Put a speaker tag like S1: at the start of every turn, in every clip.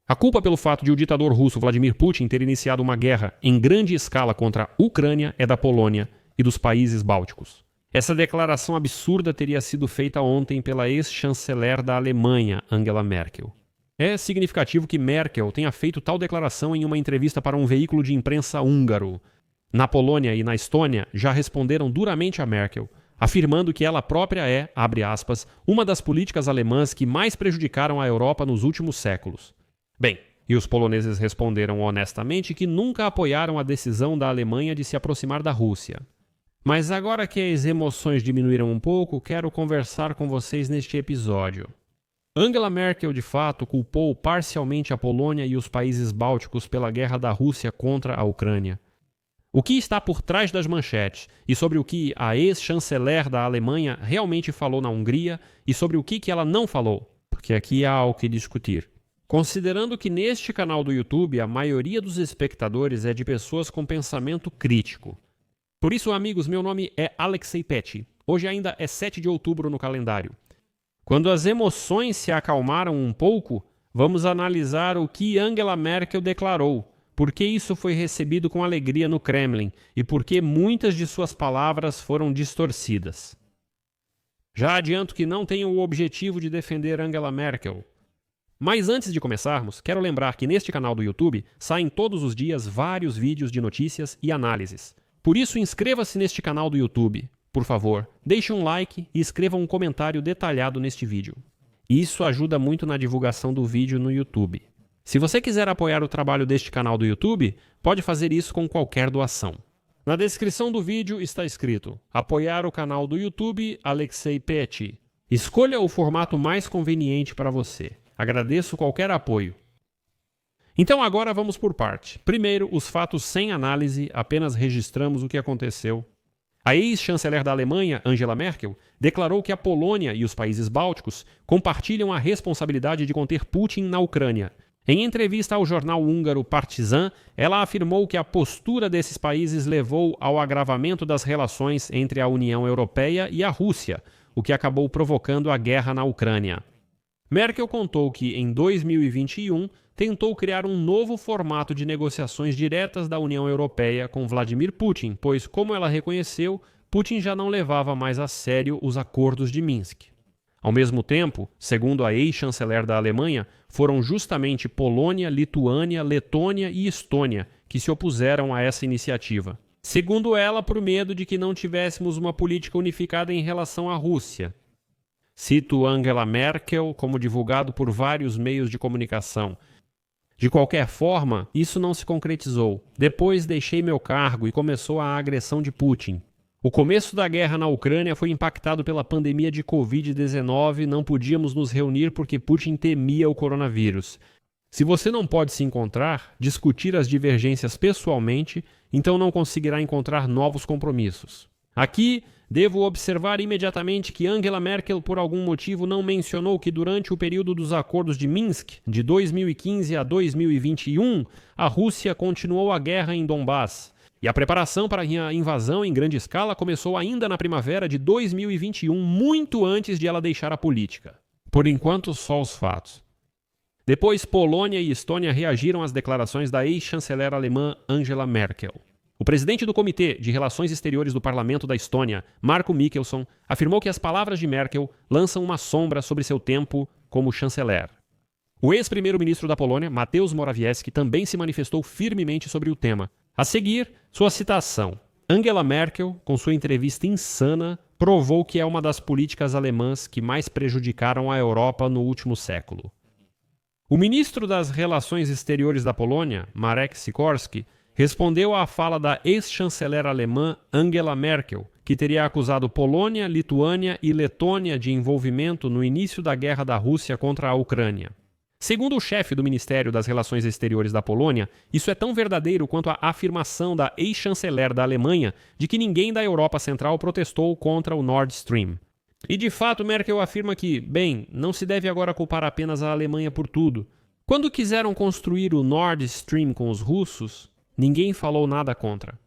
S1: A culpa pelo fato de o ditador russo Vladimir Putin ter iniciado uma guerra em grande escala contra a Ucrânia é da Polônia e dos países bálticos. Essa declaração absurda teria sido feita ontem pela ex-chanceler da Alemanha, Angela Merkel. É significativo que Merkel tenha feito tal declaração em uma entrevista para um veículo de imprensa húngaro. Na Polônia e na Estônia já responderam duramente a Merkel, afirmando que ela própria é, abre aspas, uma das políticas alemãs que mais prejudicaram a Europa nos últimos séculos. Bem, e os poloneses responderam honestamente que nunca apoiaram a decisão da Alemanha de se aproximar da Rússia. Mas agora que as emoções diminuíram um pouco, quero conversar com vocês neste episódio. Angela Merkel, de fato, culpou parcialmente a Polônia e os países bálticos pela guerra da Rússia contra a Ucrânia. O que está por trás das manchetes e sobre o que a ex-chanceler da Alemanha realmente falou na Hungria e sobre o que ela não falou? Porque aqui há o que discutir. Considerando que neste canal do YouTube a maioria dos espectadores é de pessoas com pensamento crítico. Por isso, amigos, meu nome é Alexei Petty. Hoje ainda é 7 de outubro no calendário. Quando as emoções se acalmaram um pouco, vamos analisar o que Angela Merkel declarou, por que isso foi recebido com alegria no Kremlin e por que muitas de suas palavras foram distorcidas. Já adianto que não tenho o objetivo de defender Angela Merkel. Mas antes de começarmos, quero lembrar que neste canal do YouTube saem todos os dias vários vídeos de notícias e análises. Por isso, inscreva-se neste canal do YouTube. Por favor, deixe um like e escreva um comentário detalhado neste vídeo. Isso ajuda muito na divulgação do vídeo no YouTube. Se você quiser apoiar o trabalho deste canal do YouTube, pode fazer isso com qualquer doação. Na descrição do vídeo está escrito: apoiar o canal do YouTube Alexei Petty. Escolha o formato mais conveniente para você. Agradeço qualquer apoio. Então agora vamos por parte. Primeiro, os fatos sem análise, apenas registramos o que aconteceu. A ex-chanceler da Alemanha, Angela Merkel, declarou que a Polônia e os países bálticos compartilham a responsabilidade de conter Putin na Ucrânia. Em entrevista ao jornal húngaro Partizan, ela afirmou que a postura desses países levou ao agravamento das relações entre a União Europeia e a Rússia, o que acabou provocando a guerra na Ucrânia. Merkel contou que, em 2021, tentou criar um novo formato de negociações diretas da União Europeia com Vladimir Putin, pois, como ela reconheceu, Putin já não levava mais a sério os acordos de Minsk. Ao mesmo tempo, segundo a ex-chanceler da Alemanha, foram justamente Polônia, Lituânia, Letônia e Estônia que se opuseram a essa iniciativa. Segundo ela, por medo de que não tivéssemos uma política unificada em relação à Rússia. Cito Angela Merkel como divulgado por vários meios de comunicação. De qualquer forma, isso não se concretizou. Depois deixei meu cargo e começou a agressão de Putin. O começo da guerra na Ucrânia foi impactado pela pandemia de Covid-19, não podíamos nos reunir porque Putin temia o coronavírus. Se você não pode se encontrar, discutir as divergências pessoalmente, então não conseguirá encontrar novos compromissos. Aqui, devo observar imediatamente que Angela Merkel, por algum motivo, não mencionou que durante o período dos acordos de Minsk, de 2015 a 2021, a Rússia continuou a guerra em Donbass. E a preparação para a invasão em grande escala começou ainda na primavera de 2021, muito antes de ela deixar a política. Por enquanto, só os fatos. Depois, Polônia e Estônia reagiram às declarações da ex-chanceler alemã Angela Merkel. O presidente do Comitê de Relações Exteriores do Parlamento da Estônia, Marko Mihkelson, afirmou que as palavras de Merkel lançam uma sombra sobre seu tempo como chanceler. O ex-primeiro-ministro da Polônia, Mateusz Morawiecki, também se manifestou firmemente sobre o tema. A seguir, sua citação. Angela Merkel, com sua entrevista insana, provou que é uma das políticas alemãs que mais prejudicaram a Europa no último século. O ministro das Relações Exteriores da Polônia, Marek Sikorski, respondeu à fala da ex-chanceler alemã Angela Merkel, que teria acusado Polônia, Lituânia e Letônia de envolvimento no início da guerra da Rússia contra a Ucrânia. Segundo o chefe do Ministério das Relações Exteriores da Polônia, isso é tão verdadeiro quanto a afirmação da ex-chanceler da Alemanha de que ninguém da Europa Central protestou contra o Nord Stream. E de fato Merkel afirma que, bem, não se deve agora culpar apenas a Alemanha por tudo. Quando quiseram construir o Nord Stream com os russos, ninguém falou nada contra.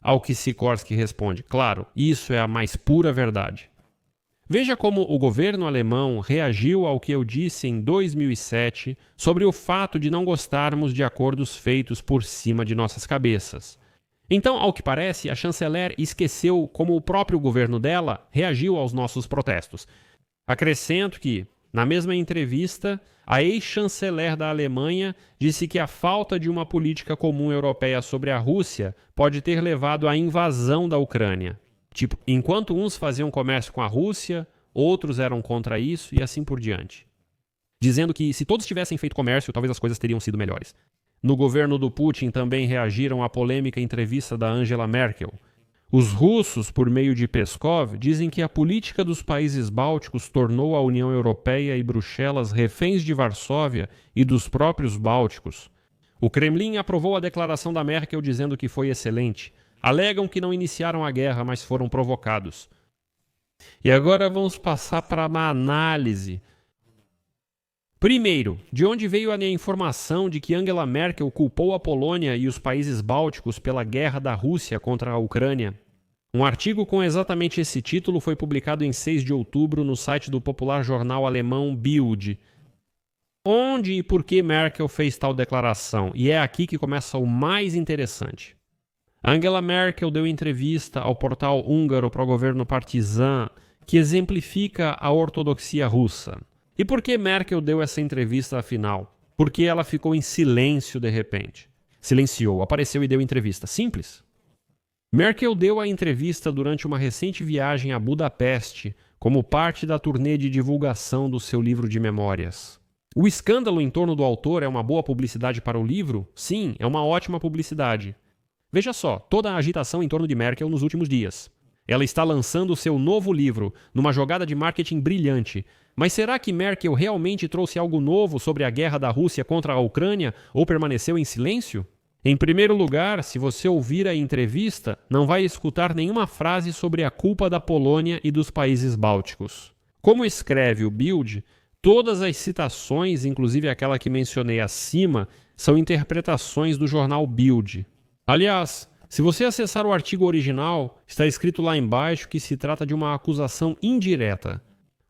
S1: Ao que Sikorski responde, claro, isso é a mais pura verdade. Veja como o governo alemão reagiu ao que eu disse em 2007 sobre o fato de não gostarmos de acordos feitos por cima de nossas cabeças. Então, ao que parece, a chanceler esqueceu como o próprio governo dela reagiu aos nossos protestos. Acrescento que, na mesma entrevista, a ex-chanceler da Alemanha disse que a falta de uma política comum europeia sobre a Rússia pode ter levado à invasão da Ucrânia. Tipo, enquanto uns faziam comércio com a Rússia, outros eram contra isso e assim por diante. Dizendo que se todos tivessem feito comércio, talvez as coisas teriam sido melhores. No governo do Putin também reagiram à polêmica entrevista da Angela Merkel. Os russos, por meio de Peskov, dizem que a política dos países bálticos tornou a União Europeia e Bruxelas reféns de Varsóvia e dos próprios bálticos. O Kremlin aprovou a declaração da Merkel dizendo que foi excelente. Alegam que não iniciaram a guerra, mas foram provocados. E agora vamos passar para uma análise. Primeiro, de onde veio a informação de que Angela Merkel culpou a Polônia e os países bálticos pela guerra da Rússia contra a Ucrânia? Um artigo com exatamente esse título foi publicado em 6 de outubro no site do popular jornal alemão Bild. Onde e por que Merkel fez tal declaração? E é aqui que começa o mais interessante. Angela Merkel deu entrevista ao portal húngaro pró-governo Partizan, que exemplifica a ortodoxia russa. E por que Merkel deu essa entrevista afinal? Porque ela ficou em silêncio de repente. Silenciou, apareceu e deu entrevista. Simples. Merkel deu a entrevista durante uma recente viagem a Budapeste, como parte da turnê de divulgação do seu livro de memórias. O escândalo em torno do autor é uma boa publicidade para o livro? Sim, é uma ótima publicidade. Veja só, toda a agitação em torno de Merkel nos últimos dias. Ela está lançando seu novo livro, numa jogada de marketing brilhante. Mas será que Merkel realmente trouxe algo novo sobre a guerra da Rússia contra a Ucrânia ou permaneceu em silêncio? Em primeiro lugar, se você ouvir a entrevista, não vai escutar nenhuma frase sobre a culpa da Polônia e dos países bálticos. Como escreve o Bild, todas as citações, inclusive aquela que mencionei acima, são interpretações do jornal Bild. Aliás, se você acessar o artigo original, está escrito lá embaixo que se trata de uma acusação indireta.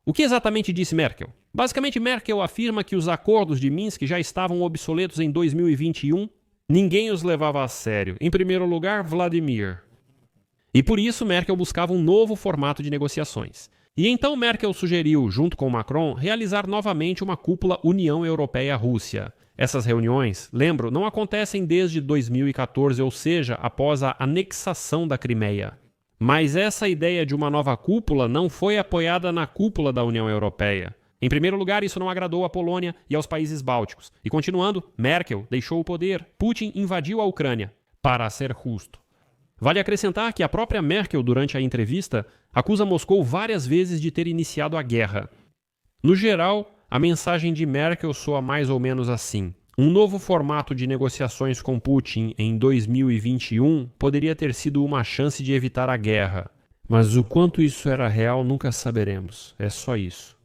S1: O que exatamente disse Merkel? Basicamente, Merkel afirma que os acordos de Minsk já estavam obsoletos em 2021. Ninguém os levava a sério. Em primeiro lugar, Vladimir. E por isso, Merkel buscava um novo formato de negociações. E então Merkel sugeriu, junto com Macron, realizar novamente uma cúpula União Europeia-Rússia. Essas reuniões, lembro, não acontecem desde 2014, ou seja, após a anexação da Crimeia. Mas essa ideia de uma nova cúpula não foi apoiada na cúpula da União Europeia. Em primeiro lugar, isso não agradou à Polônia e aos países bálticos. E continuando, Merkel deixou o poder, Putin invadiu a Ucrânia. Para ser justo. Vale acrescentar que a própria Merkel, durante a entrevista, acusa Moscou várias vezes de ter iniciado a guerra. No geral, a mensagem de Merkel soa mais ou menos assim. Um novo formato de negociações com Putin em 2021 poderia ter sido uma chance de evitar a guerra. Mas o quanto isso era real nunca saberemos. É só isso.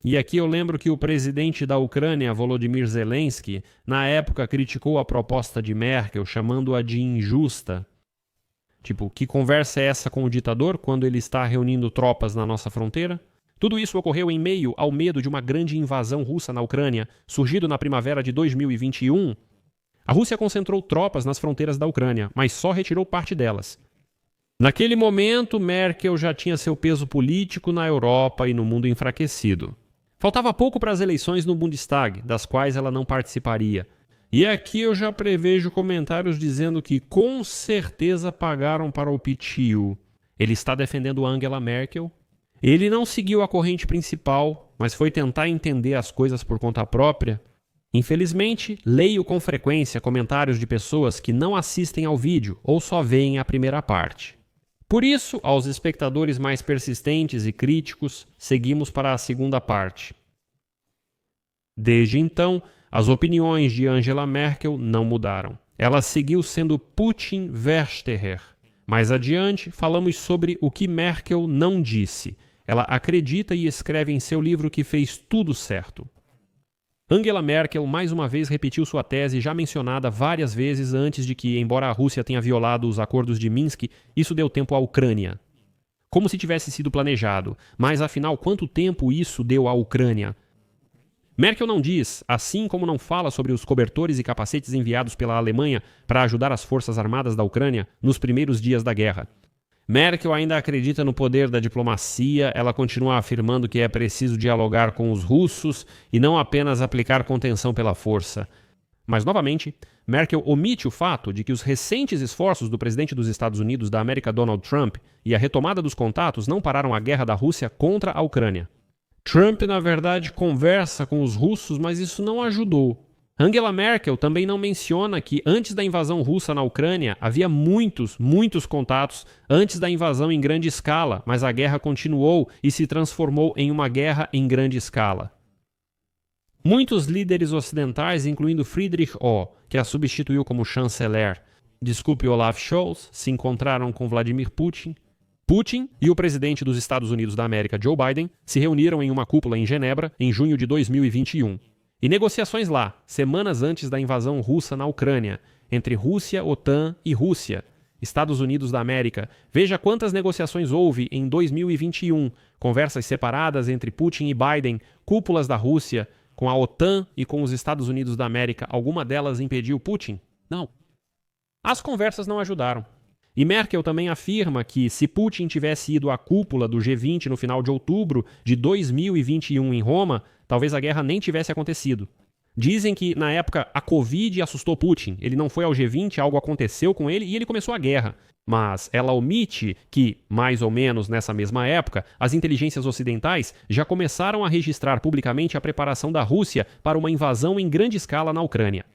S1: E aqui eu lembro que o presidente da Ucrânia, Volodymyr Zelensky, na época criticou a proposta de Merkel, chamando-a de injusta. Tipo, que conversa é essa com o ditador quando ele está reunindo tropas na nossa fronteira? Tudo isso ocorreu em meio ao medo de uma grande invasão russa na Ucrânia, surgido na primavera de 2021. A Rússia concentrou tropas nas fronteiras da Ucrânia, mas só retirou parte delas. Naquele momento, Merkel já tinha seu peso político na Europa e no mundo enfraquecido. Faltava pouco para as eleições no Bundestag, das quais ela não participaria. E aqui eu já prevejo comentários dizendo que com certeza pagaram para o PTU. Ele está defendendo Angela Merkel. Ele não seguiu a corrente principal, mas foi tentar entender as coisas por conta própria. Infelizmente, leio com frequência comentários de pessoas que não assistem ao vídeo ou só veem a primeira parte. Por isso, aos espectadores mais persistentes e críticos, seguimos para a segunda parte. Desde então, as opiniões de Angela Merkel não mudaram. Ela seguiu sendo Putin versteher. Mais adiante, falamos sobre o que Merkel não disse. Ela acredita e escreve em seu livro que fez tudo certo. Angela Merkel mais uma vez repetiu sua tese já mencionada várias vezes antes de que, embora a Rússia tenha violado os acordos de Minsk, isso deu tempo à Ucrânia. como se tivesse sido planejado. Mas afinal, quanto tempo isso deu à Ucrânia? Merkel não diz, assim como não fala sobre os cobertores e capacetes enviados pela Alemanha para ajudar as forças armadas da Ucrânia nos primeiros dias da guerra. Merkel ainda acredita no poder da diplomacia, ela continua afirmando que é preciso dialogar com os russos e não apenas aplicar contenção pela força. Mas, novamente, Merkel omite o fato de que os recentes esforços do presidente dos Estados Unidos da América, Donald Trump, e a retomada dos contatos não pararam a guerra da Rússia contra a Ucrânia. Trump, na verdade, conversa com os russos, mas isso não ajudou. Angela Merkel também não menciona que antes da invasão russa na Ucrânia havia muitos contatos antes da invasão em grande escala, mas a guerra continuou e se transformou em uma guerra em grande escala. Muitos líderes ocidentais, incluindo Friedrich O, que a substituiu como chanceler, Olaf Scholz, se encontraram com Vladimir Putin. Putin e o presidente dos Estados Unidos da América, Joe Biden, se reuniram em uma cúpula em Genebra em junho de 2021. E negociações lá, semanas antes da invasão russa na Ucrânia, entre Rússia, OTAN e Rússia, Estados Unidos da América. Veja quantas negociações houve em 2021, conversas separadas entre Putin e Biden, cúpulas da Rússia, com a OTAN e com os Estados Unidos da América. Alguma delas impediu Putin? Não. As conversas não ajudaram. E Merkel também afirma que, se Putin tivesse ido à cúpula do G20 no final de outubro de 2021 em Roma, talvez a guerra nem tivesse acontecido. Dizem que, na época, a Covid assustou Putin. Ele não foi ao G20, algo aconteceu com ele e ele começou a guerra. Mas ela omite que, mais ou menos nessa mesma época, as inteligências ocidentais já começaram a registrar publicamente a preparação da Rússia para uma invasão em grande escala na Ucrânia.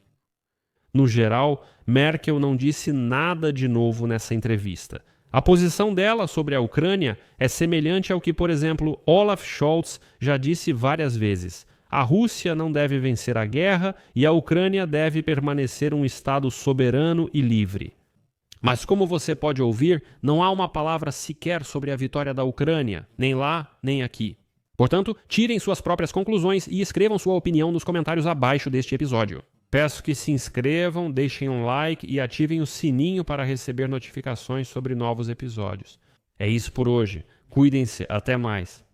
S1: No geral, Merkel não disse nada de novo nessa entrevista. A posição dela sobre a Ucrânia é semelhante ao que, por exemplo, Olaf Scholz já disse várias vezes. A Rússia não deve vencer a guerra e a Ucrânia deve permanecer um Estado soberano e livre. Mas como você pode ouvir, não há uma palavra sequer sobre a vitória da Ucrânia, nem lá, nem aqui. Portanto, tirem suas próprias conclusões e escrevam sua opinião nos comentários abaixo deste episódio. Peço que se inscrevam, deixem um like e ativem o sininho para receber notificações sobre novos episódios. É isso por hoje. Cuidem-se. Até mais.